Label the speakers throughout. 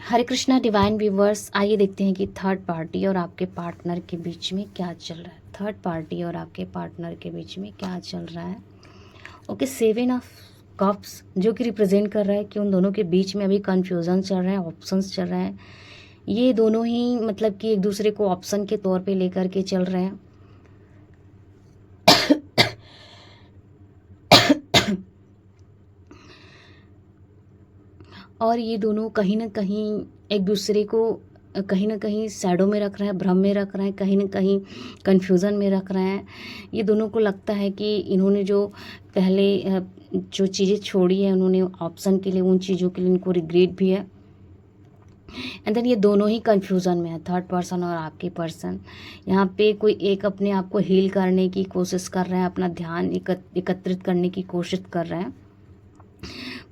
Speaker 1: हरे Krishna divine viewers, आइए देखते हैं कि थर्ड पार्टी और आपके पार्टनर के बीच में क्या चल रहा है। थर्ड पार्टी और आपके पार्टनर के बीच में क्या चल रहा है। ओके, 7 ऑफ कप्स जो कि रिप्रेजेंट कर रहा है कि उन दोनों के बीच में अभी कन्फ्यूज़न चल रहा है, ऑप्शंस चल रहे हैं। ये दोनों ही मतलब कि एक दूसरे को ऑप्शन के तौर पे लेकर के चल रहे हैं। और ये दोनों कहीं ना कहीं एक दूसरे को कहीं ना कहीं सैडो में रख रहे हैं, भ्रम में रख रहे हैं, कहीं ना कहीं कन्फ्यूज़न में रख रहे हैं। ये दोनों को लगता है कि इन्होंने जो पहले जो चीज़ें छोड़ी है उन्होंने ऑप्शन के लिए, उन चीज़ों के लिए इनको रिग्रेट भी है। एंड देन ये दोनों ही कन्फ्यूज़न में है, थर्ड पर्सन और आपके पर्सन। यहाँ पे कोई एक अपने आप को हील करने की कोशिश कर रहे हैं, अपना ध्यान एकत्रित करने की कोशिश कर रहे हैं,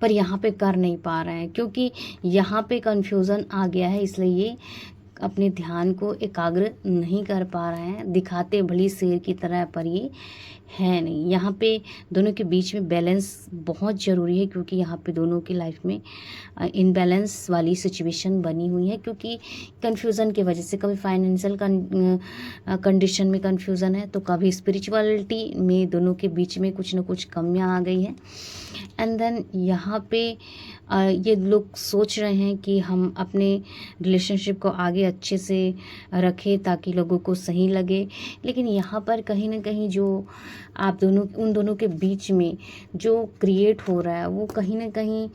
Speaker 1: पर यहाँ पे कर नहीं पा रहे हैं क्योंकि यहाँ पे कन्फ्यूज़न आ गया है। इसलिए ये अपने ध्यान को एकाग्र नहीं कर पा रहे हैं। दिखाते भली शेर की तरह, पर ये है नहीं। यहाँ पे दोनों के बीच में बैलेंस बहुत ज़रूरी है क्योंकि यहाँ पे दोनों की लाइफ में इनबैलेंस वाली सिचुएशन बनी हुई है क्योंकि कन्फ्यूज़न की वजह से। कभी फाइनेंशियल कंडीशन में कन्फ्यूज़न है तो कभी स्पिरिचुअलिटी में, दोनों के बीच में कुछ ना कुछ कमियाँ आ गई हैं। एंड देन यहाँ पे ये लोग सोच रहे हैं कि हम अपने रिलेशनशिप को आगे अच्छे से रखें ताकि लोगों को सही लगे, लेकिन यहाँ पर कहीं ना कहीं जो आप दोनों, उन दोनों के बीच में जो क्रिएट हो रहा है वो कहीं ना कहीं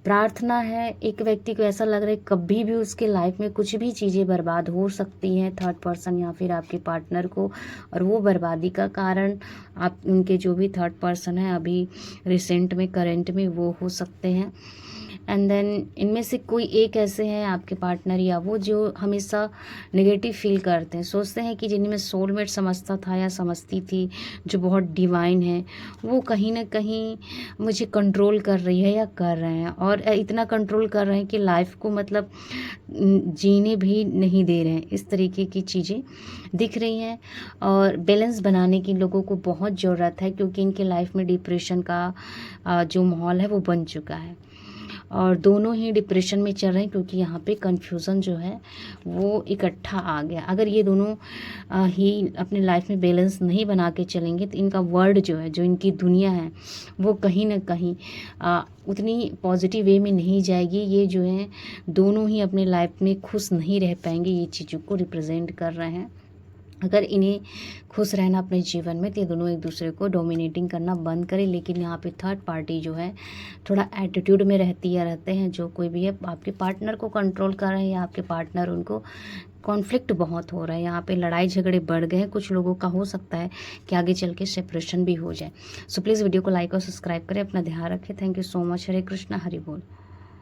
Speaker 1: प्रार्थना है। एक व्यक्ति को ऐसा लग रहा है कभी भी उसके लाइफ में कुछ भी चीज़ें बर्बाद हो सकती हैं, थर्ड पर्सन या फिर आपके पार्टनर को, और वो बर्बादी का कारण आप उनके जो भी थर्ड पर्सन है अभी रिसेंट में, करंट में, वो हो सकते हैं। एंड देन इनमें से कोई एक ऐसे हैं आपके पार्टनर या वो जो हमेशा नेगेटिव फील करते हैं, सोचते हैं कि जिनमें सोलमेट समझता था या समझती थी, जो बहुत डिवाइन है, वो कहीं ना कहीं मुझे कंट्रोल कर रही है या कर रहे हैं, और इतना कंट्रोल कर रहे हैं कि लाइफ को मतलब जीने भी नहीं दे रहे हैं। इस तरीके की चीज़ें दिख रही हैं और बैलेंस बनाने की लोगों को बहुत ज़रूरत है क्योंकि इनके लाइफ में डिप्रेशन का जो माहौल है वो बन चुका है और दोनों ही डिप्रेशन में चल रहे हैं क्योंकि यहाँ पे कन्फ्यूज़न जो है वो इकट्ठा आ गया। अगर ये दोनों ही अपने लाइफ में बैलेंस नहीं बना के चलेंगे तो इनका वर्ल्ड जो है, जो इनकी दुनिया है, वो कहीं ना कहीं उतनी पॉजिटिव वे में नहीं जाएगी। ये जो है दोनों ही अपने लाइफ में खुश नहीं रह पाएंगे, ये चीज़ों को रिप्रेजेंट कर रहे हैं। अगर इन्हें खुश रहना अपने जीवन में तो ये दोनों एक दूसरे को डोमिनेटिंग करना बंद करें। लेकिन यहाँ पे थर्ड पार्टी जो है थोड़ा एटीट्यूड में रहते हैं। जो कोई भी है आपके पार्टनर को कंट्रोल कर रहे हैं या आपके पार्टनर उनको, कॉन्फ्लिक्ट बहुत हो रहा है, यहाँ पे लड़ाई झगड़े बढ़ गए हैं। कुछ लोगों का हो सकता है कि आगे चल के सेपरेशन भी हो जाए। सो प्लीज़ वीडियो को लाइक और सब्सक्राइब करें, अपना ध्यान रखें। Thank you so much. Hare Krishna, Hari बोल।